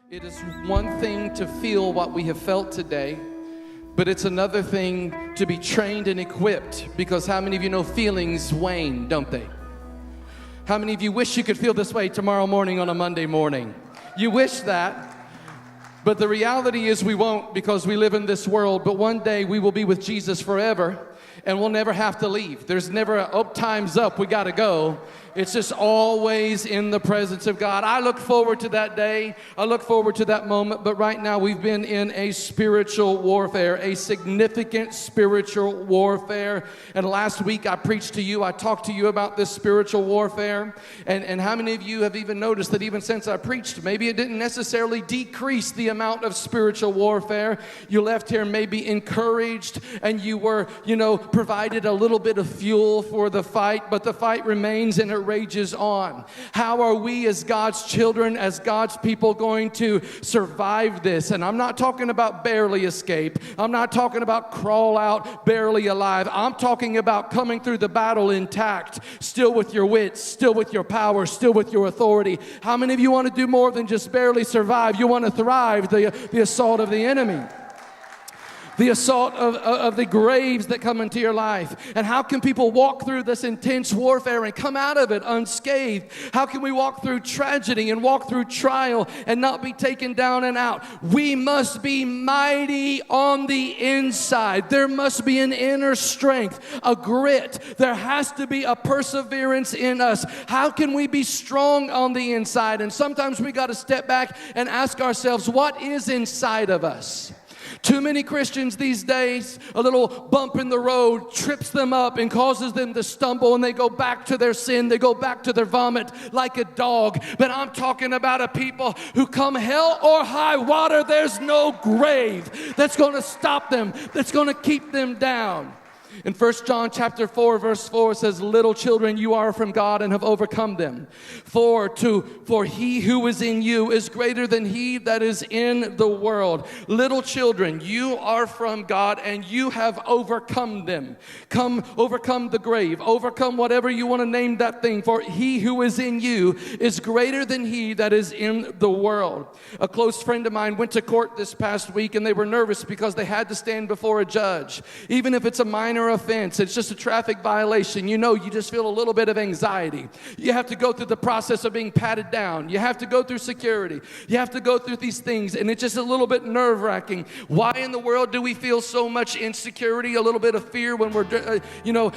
It is one thing to feel what we have felt today, but it's another thing to be trained and equipped, because how many of you know feelings wane, don't they? How many of you wish you could feel this way tomorrow morning on a Monday morning? You wish that, but the reality is we won't, because we live in this world, but one day we will be with Jesus forever, and we'll never have to leave. There's never a, oh, time's up, we gotta go. It's just always in the presence of God. I look forward to that day. I look forward to that moment. But right now we've been in a spiritual warfare, a significant spiritual warfare. And last week I preached to you, I talked to you about this spiritual warfare. And how many of you have even noticed that even since I preached, maybe it didn't necessarily decrease the amount of spiritual warfare. You left here maybe encouraged, and you were, provided a little bit of fuel for the fight, but the fight remains and it rages on. How are we as God's children, as God's people, going to survive this? And I'm not talking about barely escape. I'm not talking about crawl out barely alive. I'm talking about coming through the battle intact, still with your wits, still with your power, still with your authority. How many of you want to do more than just barely survive? You want to thrive the assault of the enemy. The assault of the graves that come into your life. And how can people walk through this intense warfare and come out of it unscathed? How can we walk through tragedy and walk through trial and not be taken down and out? We must be mighty on the inside. There must be an inner strength, a grit. There has to be a perseverance in us. How can we be strong on the inside? And sometimes we got to step back and ask ourselves, what is inside of us? Too many Christians these days, a little bump in the road trips them up and causes them to stumble, and they go back to their sin, they go back to their vomit like a dog. But I'm talking about a people who come hell or high water, there's no grave that's going to stop them, that's going to keep them down. In 1 John chapter 4, verse 4, it says, little children, you are from God and have overcome them. For he who is in you is greater than he that is in the world. Little children, you are from God and you have overcome them. Overcome the grave. Overcome whatever you want to name that thing. For he who is in you is greater than he that is in the world. A close friend of mine went to court this past week, and they were nervous because they had to stand before a judge. Even if it's a minor offense, it's just a traffic violation, you just feel a little bit of anxiety. You have to go through the process of being patted down. You have to go through security. You have to go through these things, and it's just a little bit nerve-wracking. Why in the world do we feel so much insecurity, a little bit of fear when we're,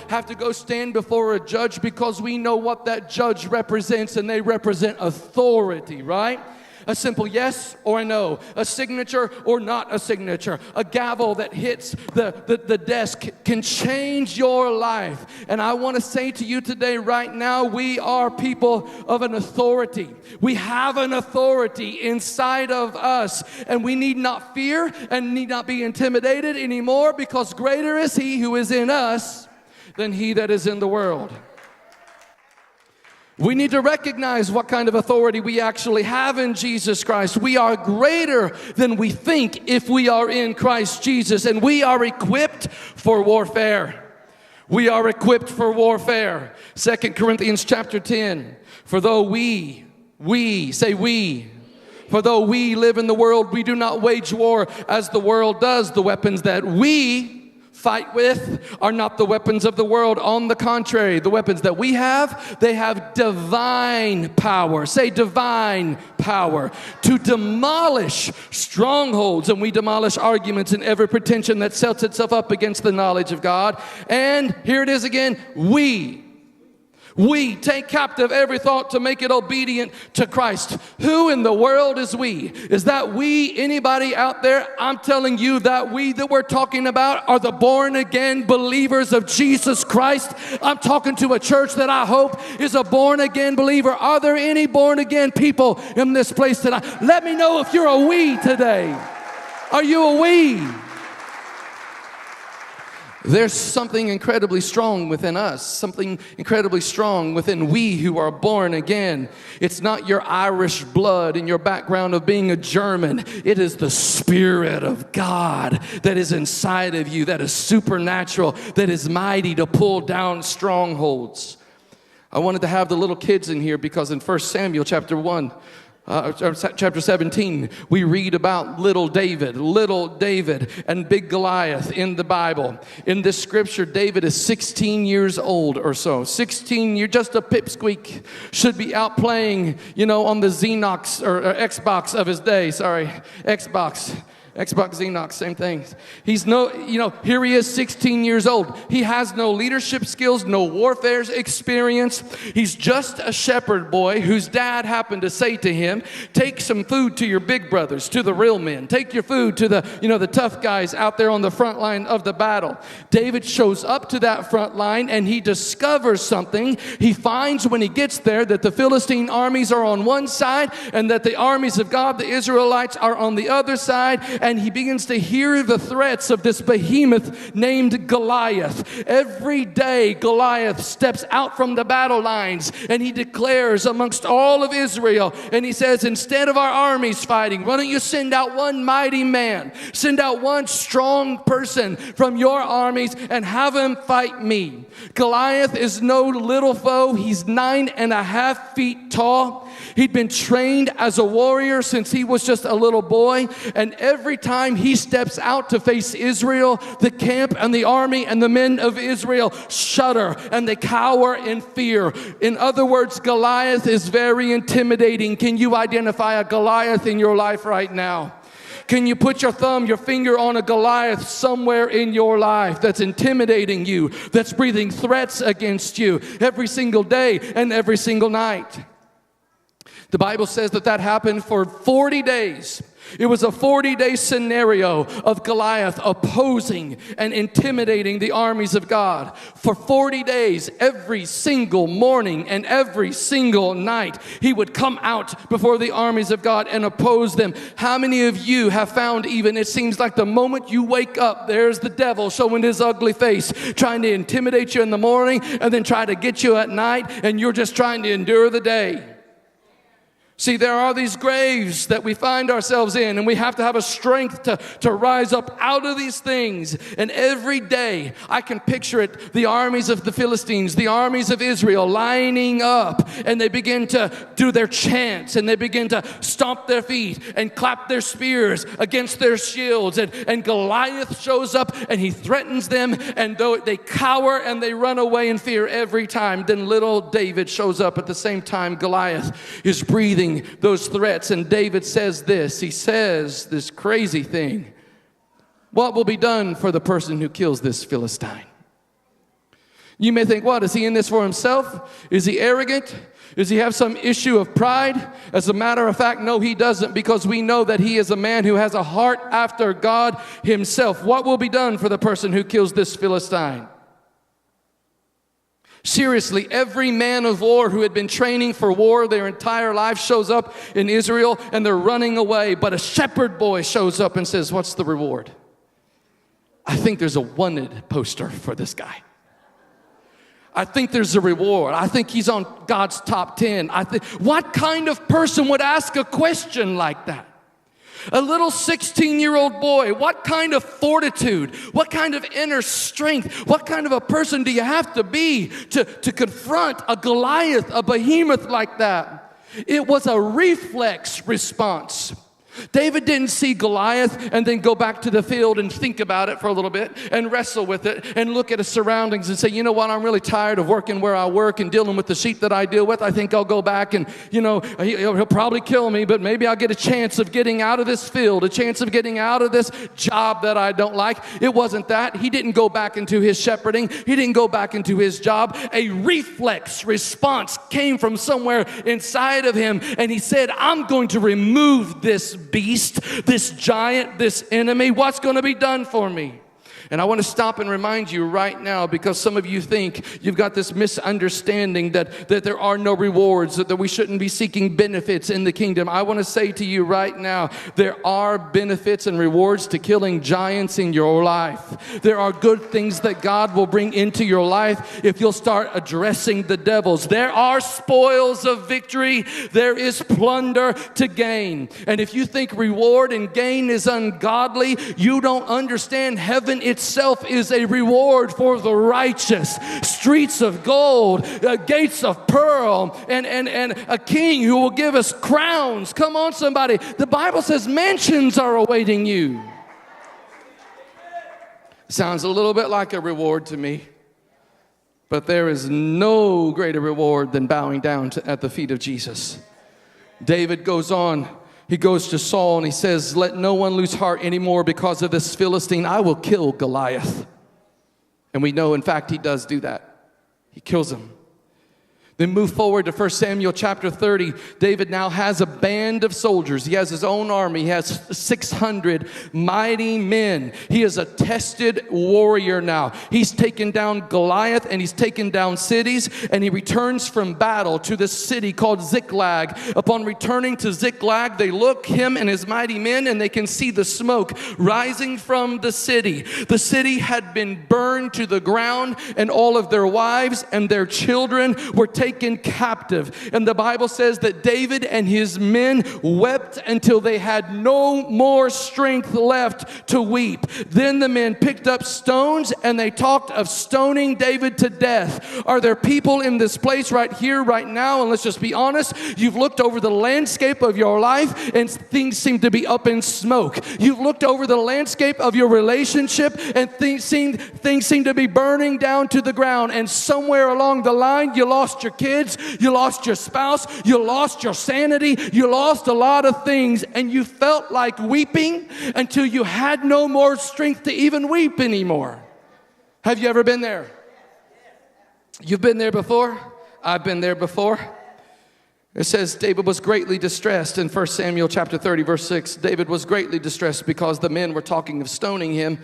have to go stand before a judge? Because we know what that judge represents, and they represent authority, right? A simple yes or a no, a signature or not a signature, a gavel that hits the desk can change your life. And I want to say to you today, right now, we are people of an authority. We have an authority inside of us, and we need not fear and need not be intimidated anymore, because greater is he who is in us than he that is in the world. We need to recognize what kind of authority we actually have in Jesus Christ. We are greater than we think if we are in Christ Jesus, and we are equipped for warfare. We are equipped for warfare. 2 Corinthians chapter 10, for though we live in the world, we do not wage war as the world does. The weapons that we fight with are not the weapons of the world. On the contrary, the weapons that we have, they have divine power. Say divine power. To demolish strongholds. And we demolish arguments and every pretension that sets itself up against the knowledge of God. And here it is again, we take captive every thought to make it obedient to Christ. Who in the world is we? Is that we anybody out there? I'm telling you that we that we're talking about are the born again believers of Jesus Christ. I'm talking to a church that I hope is a born again believer. Are there any born again people in this place tonight? Let me know if you're a we today. Are you a we? There's something incredibly strong within us, something incredibly strong within we who are born again. It's not your Irish blood and your background of being a German. It is the Spirit of God that is inside of you, that is supernatural, that is mighty to pull down strongholds. I wanted to have the little kids in here because in 1 Samuel chapter 1, chapter 17, we read about little David and big Goliath in the Bible. In this scripture, David is 16 years old or so. 16 years, just a pipsqueak, should be out playing, on the Xenox or Xbox of his day. Xbox, Xenox, same thing. Here he is, 16 years old. He has no leadership skills, no warfare experience. He's just a shepherd boy whose dad happened to say to him, take some food to your big brothers, to the real men. Take your food to the tough guys out there on the front line of the battle. David shows up to that front line and he discovers something. He finds when he gets there that the Philistine armies are on one side and that the armies of God, the Israelites, are on the other side. And he begins to hear the threats of this behemoth named Goliath. Every day, Goliath steps out from the battle lines and he declares amongst all of Israel, and he says, instead of our armies fighting, why don't you send out one mighty man, send out one strong person from your armies and have him fight me. Goliath is no little foe. He's 9.5 feet tall. He'd been trained as a warrior since he was just a little boy, and every time he steps out to face Israel, the camp and the army and the men of Israel shudder and they cower in fear. In other words, Goliath is very intimidating. Can you identify a Goliath in your life right now? Can you put your finger on a Goliath somewhere in your life that's intimidating you, that's breathing threats against you every single day and every single night? The Bible says that happened for 40 days. It was a 40-day scenario of Goliath opposing and intimidating the armies of God. For 40 days, every single morning and every single night, he would come out before the armies of God and oppose them. How many of you have found it seems like the moment you wake up, there's the devil showing his ugly face, trying to intimidate you in the morning and then try to get you at night, and you're just trying to endure the day. See, there are these graves that we find ourselves in, and we have to have a strength to rise up out of these things. And every day, I can picture it, the armies of the Philistines, the armies of Israel lining up, and they begin to do their chants, and they begin to stomp their feet and clap their spears against their shields. And Goliath shows up, and he threatens them, and though they cower and they run away in fear every time, then little David shows up at the same time. Goliath is breathing those threats, and David says this. He says this crazy thing. What will be done for the person who kills this Philistine? You may think, what, is he in this for himself? Is he arrogant? Does he have some issue of pride? As a matter of fact, no, he doesn't, because we know that he is a man who has a heart after God himself. What will be done for the person who kills this Philistine? Seriously, every man of war who had been training for war their entire life shows up in Israel and they're running away. But a shepherd boy shows up and says, what's the reward? I think there's a wanted poster for this guy. I think there's a reward. I think he's on God's top 10. What kind of person would ask a question like that? A little 16-year-old boy, what kind of fortitude, what kind of inner strength, what kind of a person do you have to be to confront a Goliath, a behemoth like that? It was a reflex response. David didn't see Goliath and then go back to the field and think about it for a little bit and wrestle with it and look at his surroundings and say, you know what, I'm really tired of working where I work and dealing with the sheep that I deal with. I think I'll go back and, he'll probably kill me, but maybe I'll get a chance of getting out of this field, a chance of getting out of this job that I don't like. It wasn't that. He didn't go back into his shepherding. He didn't go back into his job. A reflex response came from somewhere inside of him, and he said, I'm going to remove this beast, this giant, this enemy. What's going to be done for me? And I want to stop and remind you right now, because some of you think you've got this misunderstanding that there are no rewards, that we shouldn't be seeking benefits in the kingdom. I want to say to you right now, there are benefits and rewards to killing giants in your life. There are good things that God will bring into your life if you'll start addressing the devils. There are spoils of victory. There is plunder to gain. And if you think reward and gain is ungodly, you don't understand heaven itself itself is a reward for the righteous. Streets of gold, gates of pearl, and a king who will give us crowns. Come on, somebody. The Bible says mansions are awaiting you. Sounds a little bit like a reward to me. But there is no greater reward than bowing down at the feet of Jesus. David goes on. He goes to Saul and he says, let no one lose heart anymore because of this Philistine. I will kill Goliath. And we know, in fact, he does do that. He kills him. Then move forward to 1 Samuel chapter 30. David now has a band of soldiers. He has his own army. He has 600 mighty men. He is a tested warrior now. He's taken down Goliath and he's taken down cities, and he returns from battle to this city called Ziklag. Upon returning to Ziklag, they look, him and his mighty men, and they can see the smoke rising from the city. The city had been burned to the ground, and all of their wives and their children were taken captive. And the Bible says that David and his men wept until they had no more strength left to weep. Then the men picked up stones and they talked of stoning David to death. Are there people in this place right here, right now? And let's just be honest. You've looked over the landscape of your life and things seem to be up in smoke. You've looked over the landscape of your relationship and things seem to be burning down to the ground. And somewhere along the line, you lost your kids, you lost your spouse, you lost your sanity, you lost a lot of things, and you felt like weeping until you had no more strength to even weep anymore. Have you ever been there? You've been there before? I've been there before. It says David was greatly distressed in 1 Samuel chapter 30 verse 6. David was greatly distressed because the men were talking of stoning him.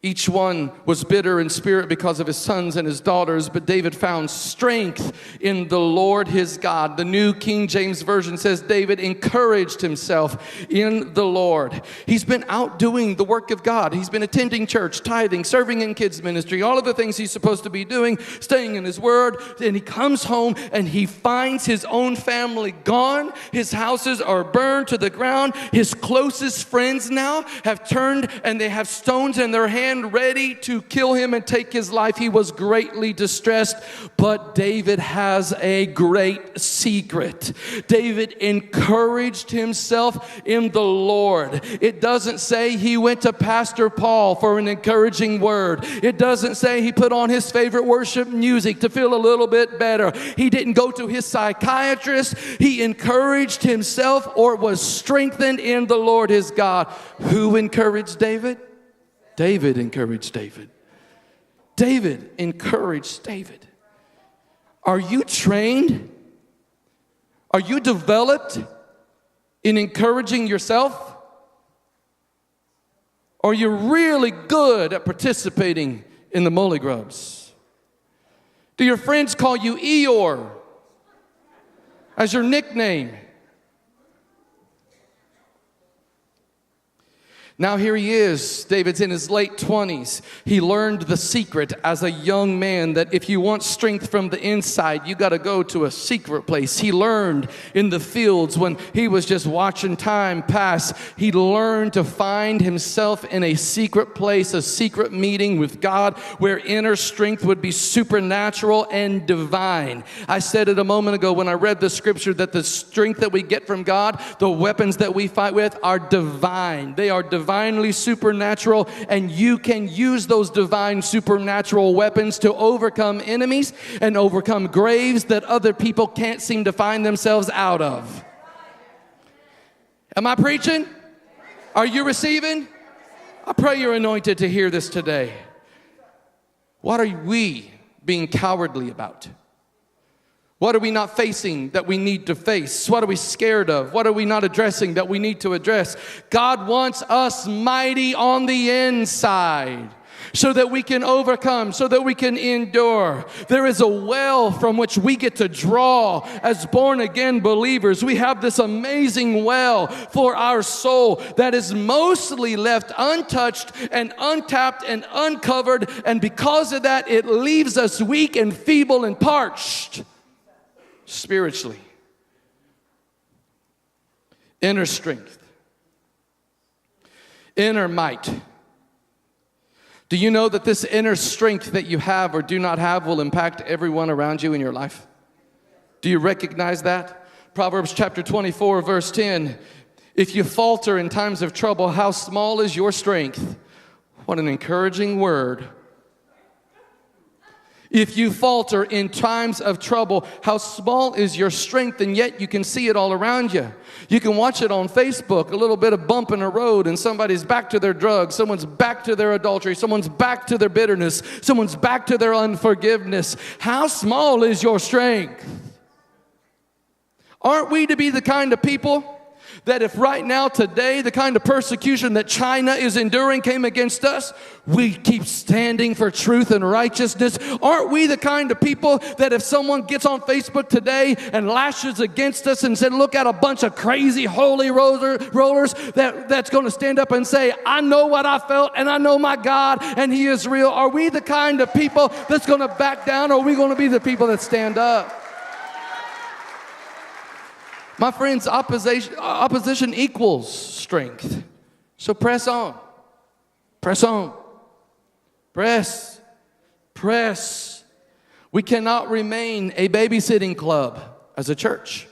Each one was bitter in spirit because of his sons and his daughters, but David found strength in the Lord his God. The New King James Version says David encouraged himself in the Lord. He's been out doing the work of God. He's been attending church, tithing, serving in kids ministry, all of the things he's supposed to be doing, staying in his word. And he comes home and he finds his own family gone. His houses are burned to the ground. His closest friends now have turned and they have stones in their hands, ready to kill him and take his life. He was greatly distressed, but David has a great secret. David encouraged himself in the Lord. It doesn't say he went to Pastor Paul for an encouraging word. It doesn't say he put on his favorite worship music to feel a little bit better. He didn't go to his psychiatrist. He encouraged himself or was strengthened in the Lord his God. Who encouraged David? David encouraged David. David encouraged David. Are you trained? Are you developed in encouraging yourself? Or are you really good at participating in the molly grubs? Do your friends call you Eeyore as your nickname? Now here he is. David's in his late 20s. He learned the secret as a young man that if you want strength from the inside, you got to go to a secret place. He learned in the fields when he was just watching time pass. He learned to find himself in a secret place, a secret meeting with God where inner strength would be supernatural and divine. I said it a moment ago when I read the scripture that the strength that we get from God, the weapons that we fight with are divine. They are divinely supernatural, and you can use those divine supernatural weapons to overcome enemies and overcome graves that other people can't seem to find themselves out of. Am I preaching? Are you receiving? I pray you're anointed to hear this today. What are we being cowardly about? What are we not facing that we need to face? What are we scared of? What are we not addressing that we need to address? God wants us mighty on the inside so that we can overcome, so that we can endure. There is a well from which we get to draw as born-again believers. We have this amazing well for our soul that is mostly left untouched and untapped and uncovered, and because of that, it leaves us weak and feeble and parched. Spiritually, inner strength, inner might. Do you know that this inner strength that you have or do not have will impact everyone around you in your life? Do you recognize that? Proverbs chapter 24, verse 10. If you falter in times of trouble, how small is your strength? What an encouraging word. If you falter in times of trouble, how small is your strength, and yet you can see it all around you. You can watch it on Facebook, a little bit of bump in the road, and somebody's back to their drugs, someone's back to their adultery, someone's back to their bitterness, someone's back to their unforgiveness. How small is your strength? Aren't we to be the kind of people that if right now, today, the kind of persecution that China is enduring came against us, we keep standing for truth and righteousness? Aren't we the kind of people that if someone gets on Facebook today and lashes against us and said, look at a bunch of crazy holy rollers, that's going to stand up and say, I know what I felt and I know my God and He is real? Are we the kind of people that's going to back down, or are we going to be the people that stand up? My friends, opposition equals strength. So press on. Press on. Press. Press. We cannot remain a babysitting club as a church.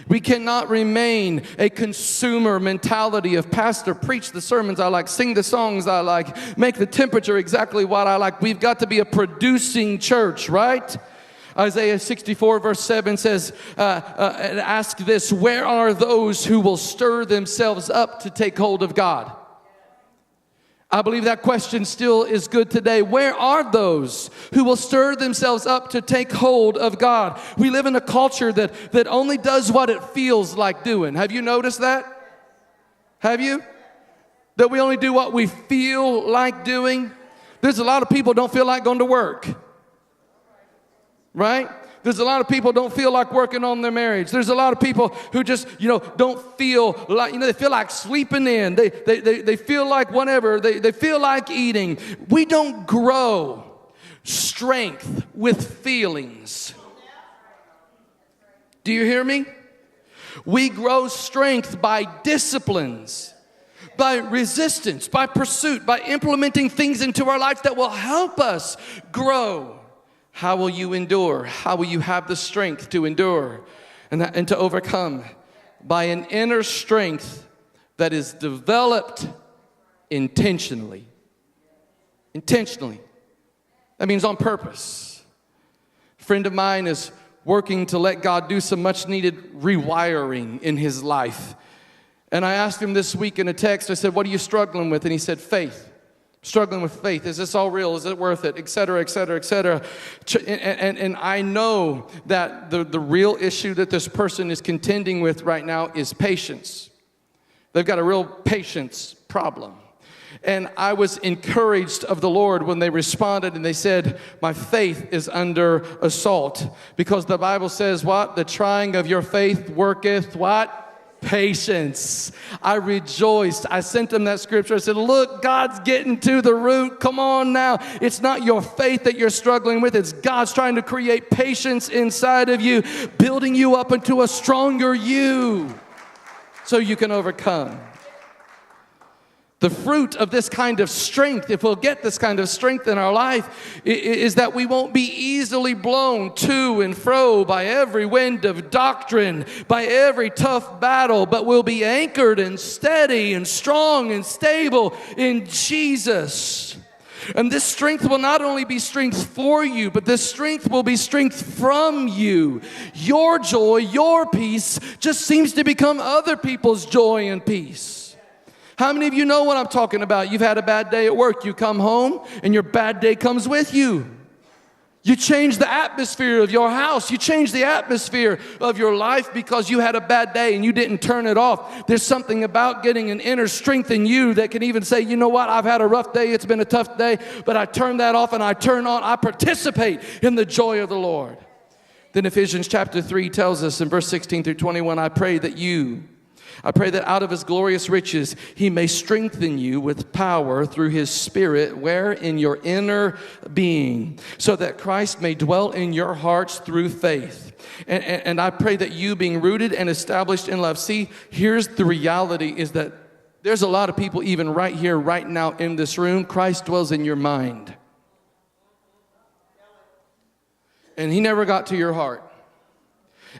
We cannot remain a consumer mentality of pastor, preach the sermons I like, sing the songs I like, make the temperature exactly what I like. We've got to be a producing church, right? Isaiah 64 verse 7 says, ask this, where are those who will stir themselves up to take hold of God? I believe that question still is good today. Where are those who will stir themselves up to take hold of God? We live in a culture that only does what it feels like doing. Have you noticed that? Have you? That we only do what we feel like doing? There's a lot of people don't feel like going to work. Right? There's a lot of people don't feel like working on their marriage. There's a lot of people who just, don't feel like, they feel like sleeping in. They feel like whatever. They feel like eating. We don't grow strength with feelings. Do you hear me? We grow strength by disciplines, by resistance, by pursuit, by implementing things into our life that will help us grow. How will you endure? How will you have the strength to endure and to overcome? By an inner strength that is developed intentionally. Intentionally. That means on purpose. A friend of mine is working to let God do some much needed rewiring in his life. And I asked him this week in a text, I said, what are you struggling with? And he said, faith. Struggling with faith. Is this all real? Is it worth it? Et cetera, et cetera, et cetera. And I know that the real issue that this person is contending with right now is patience. They've got a real patience problem. And I was encouraged of the Lord when they responded and they said, my faith is under assault. Because the Bible says what? The trying of your faith worketh what? Patience. I rejoiced. I sent them that scripture. I said, look, God's getting to the root. Come on now. It's not your faith that you're struggling with. It's God's trying to create patience inside of you, building you up into a stronger you so you can overcome. The fruit of this kind of strength, if we'll get this kind of strength in our life, is that we won't be easily blown to and fro by every wind of doctrine, by every tough battle, but we'll be anchored and steady and strong and stable in Jesus. And this strength will not only be strength for you, but this strength will be strength from you. Your joy, your peace just seems to become other people's joy and peace. How many of you know what I'm talking about? You've had a bad day at work. You come home and your bad day comes with you. You change the atmosphere of your house. You change the atmosphere of your life because you had a bad day and you didn't turn it off. There's something about getting an inner strength in you that can even say, you know what, I've had a rough day. It's been a tough day, but I turn that off and I turn on. I participate in the joy of the Lord. Then Ephesians chapter 3 tells us in verse 16 through 21, I pray that out of His glorious riches, He may strengthen you with power through His Spirit, where in your inner being, so that Christ may dwell in your hearts through faith. And I pray that you, being rooted and established in love. See, here's the reality, is that There's a lot of people even right here, right now in this room, Christ dwells in your mind. And he never got to your heart.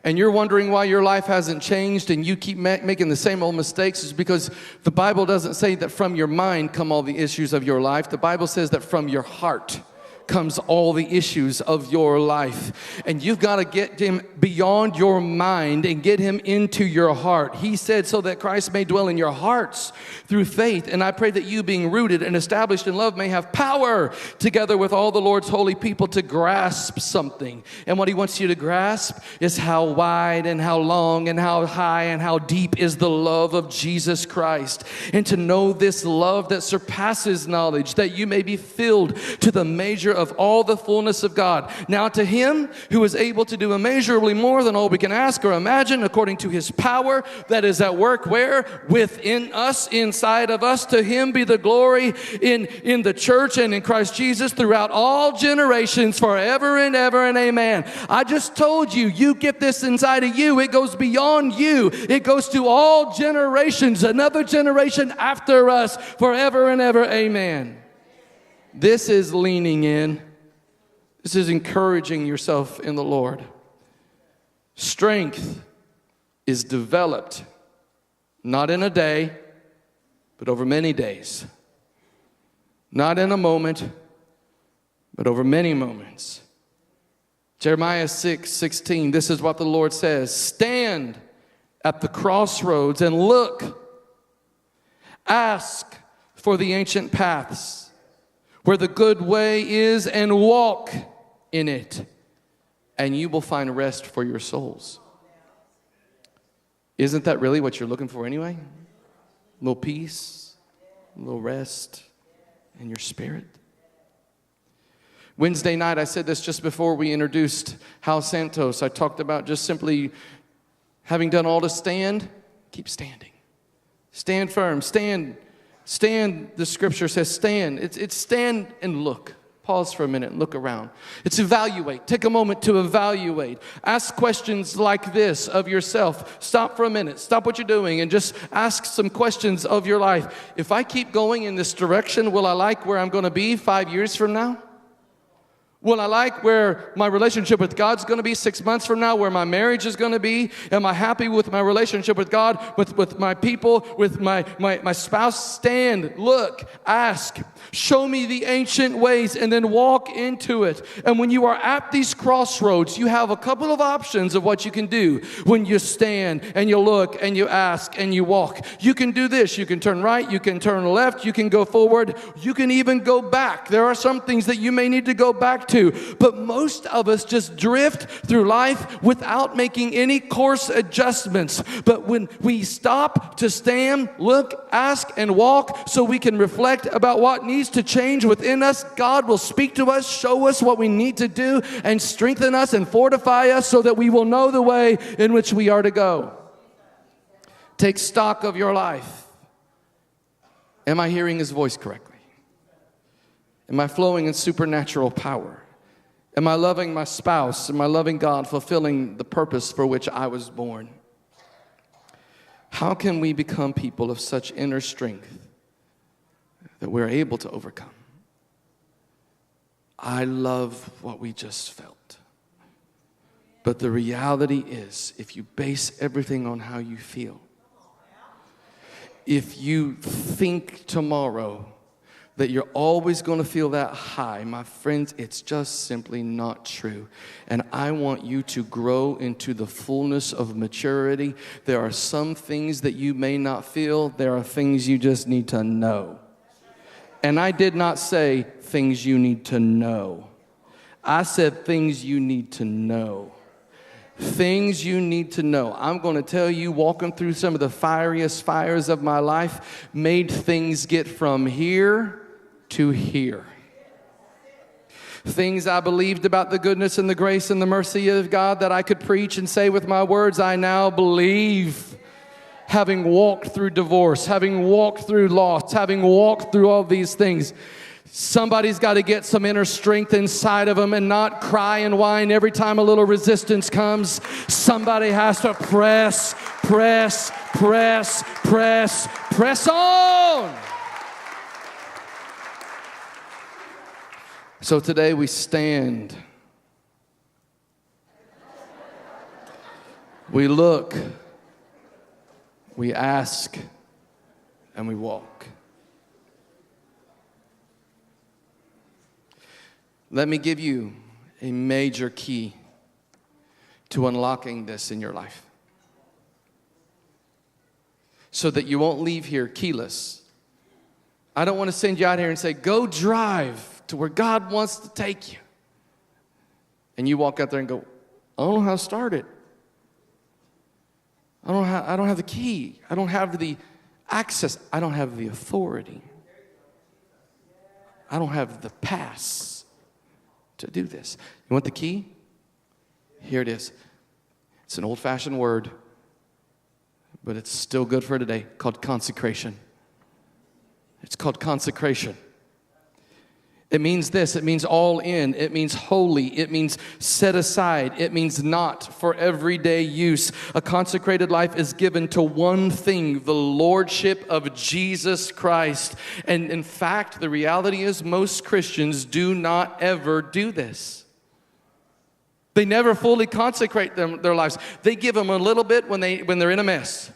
And you're wondering why your life hasn't changed and you keep making the same old mistakes. Is because the Bible doesn't say that from your mind come all the issues of your life. The Bible says that from your heart comes all the issues of your life. And you've got to get him beyond your mind and get him into your heart. He said, so that Christ may dwell in your hearts through faith. And I pray that you, being rooted and established in love, may have power together with all the Lord's holy people to grasp something. And what he wants you to grasp is how wide and how long and how high and how deep is the love of Jesus Christ. And to know this love that surpasses knowledge, that you may be filled to the measure of all the fullness of God. Now to him who is able to do immeasurably more than all we can ask or imagine, according to his power that is at work where? Within us, inside of us. To him be the glory in the church and in Christ Jesus throughout all generations, forever and ever, and amen. I just told you, you get this inside of you. It goes beyond you. It goes to all generations, another generation after us, forever and ever, amen. This is leaning in. This is encouraging yourself in the Lord. Strength is developed not in a day, but over many days. Not in a moment, but over many moments. Jeremiah 6:16, this is what the Lord says. Stand at the crossroads and look. Ask for the ancient paths, where the good way is, and walk in it, and you will find rest for your souls. Isn't that really what you're looking for anyway? A little peace, a little rest in your spirit. Wednesday night, I said this just before we introduced Hal Santos. I talked about just simply having done all to stand, keep standing. Stand firm, stand. Stand, the scripture says stand. It's stand and look. Pause for a minute and look around. It's evaluate. Take a moment to evaluate. Ask questions like this of yourself. Stop for a minute. Stop what you're doing and just ask some questions of your life. If I keep going in this direction, will I like where I'm going to be 5 years from now? Will I like where my relationship with God's going to be 6 months from now, where my marriage is going to be? Am I happy with my relationship with God, with my people, with my spouse? Stand, look, ask. Show me the ancient ways and then walk into it. And when you are at these crossroads, you have a couple of options of what you can do when you stand and you look and you ask and you walk. You can do this. You can turn right. You can turn left. You can go forward. You can even go back. There are some things that you may need to go back to. But most of us just drift through life without making any course adjustments. But when we stop to stand, look, ask, and walk so we can reflect about what needs to change within us, God will speak to us, show us what we need to do, and strengthen us and fortify us so that we will know the way in which we are to go. Take stock of your life. Am I hearing his voice correctly? Am I flowing in supernatural power? Am I loving my spouse? Am I loving God, fulfilling the purpose for which I was born? How can we become people of such inner strength that we're able to overcome? I love what we just felt. But the reality is, if you base everything on how you feel, if you think tomorrow that you're always going to feel that high, my friends, it's just simply not true. And I want you to grow into the fullness of maturity. There are some things that you may not feel. There are things you just need to know. And I did not say things you need to know. I said things you need to know. Things you need to know. I'm going to tell you, walking through some of the fieriest fires of my life made things get from here to here. Things I believed about the goodness and the grace and the mercy of God that I could preach and say with my words, I now believe. Having walked through divorce, having walked through loss, having walked through all these things. Somebody's got to get some inner strength inside of them and not cry and whine every time a little resistance comes. Somebody has to press press, press, press, press on. So today we stand. We look, we ask, and we walk. Let me give you a major key to unlocking this in your life, so that you won't leave here keyless. I don't want to send you out here and say, go drive to where God wants to take you. And you walk out there and go, I don't know how to start it. I don't have the key. I don't have the access. I don't have the authority. I don't have the pass to do this. You want the key? Here it is. It's an old-fashioned word, but it's still good for today, called consecration. It's called consecration. It means this. It means all in. It means holy. It means set aside. It means not for everyday use. A consecrated life is given to one thing, the lordship of Jesus Christ. And in fact, the reality is most Christians do not ever do this. They never fully consecrate their lives. They give them a little bit when they're in a mess.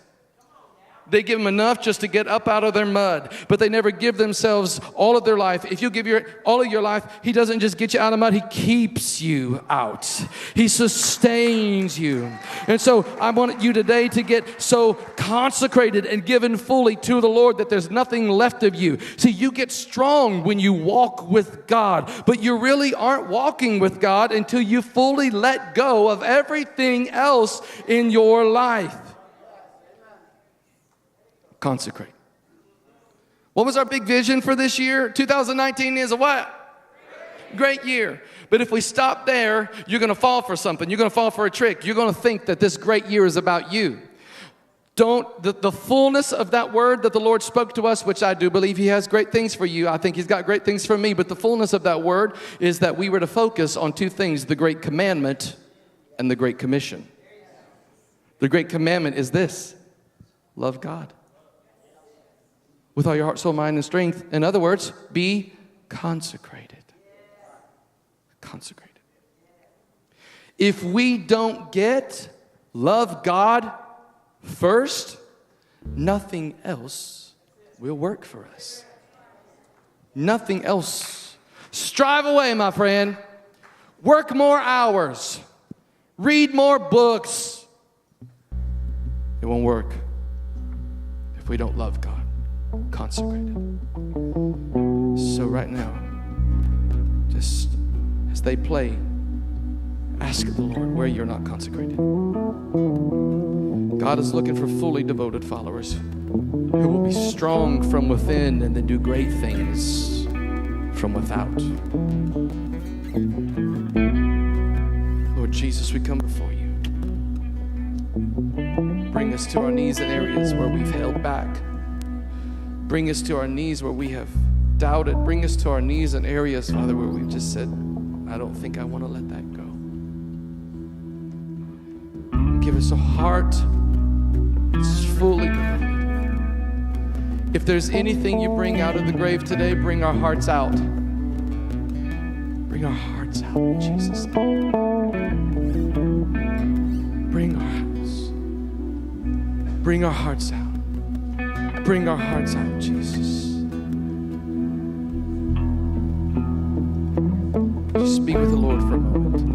They give them enough just to get up out of their mud, but they never give themselves all of their life. If you give all of your life, He doesn't just get you out of mud, He keeps you out. He sustains you. And so I want you today to get so consecrated and given fully to the Lord that there's nothing left of you. See, you get strong when you walk with God, but you really aren't walking with God until you fully let go of everything else in your life. Consecrate. What was our big vision for this year? 2019 is a what? Great year. But if we stop there, you're going to fall for something. You're going to fall for a trick. You're going to think that this great year is about you. The fullness of that word that the Lord spoke to us, which I do believe He has great things for you. I think He's got great things for me. But the fullness of that word is that we were to focus on two things, the great commandment and the great commission. The great commandment is this: love God with all your heart, soul, mind, and strength. In other words, be consecrated. Consecrated. If we don't get love God first, nothing else will work for us. Nothing else. Strive away, my friend. Work more hours. Read more books. It won't work if we don't love God. Consecrated. So right now, just as they play, ask the Lord where you're not consecrated. God is looking for fully devoted followers who will be strong from within and then do great things from without. Lord Jesus, we come before you. Bring us to our knees in areas where we've held back. Bring us to our knees where we have doubted. Bring us to our knees in areas, Father, where we've just said, I don't think I want to let that go. Give us a heart that's fully devoted. If there's anything you bring out of the grave today, bring our hearts out. Bring our hearts out in Jesus' name. Bring our hearts. Bring our hearts out. Bring our hearts out, Jesus. Just speak with the Lord for a moment.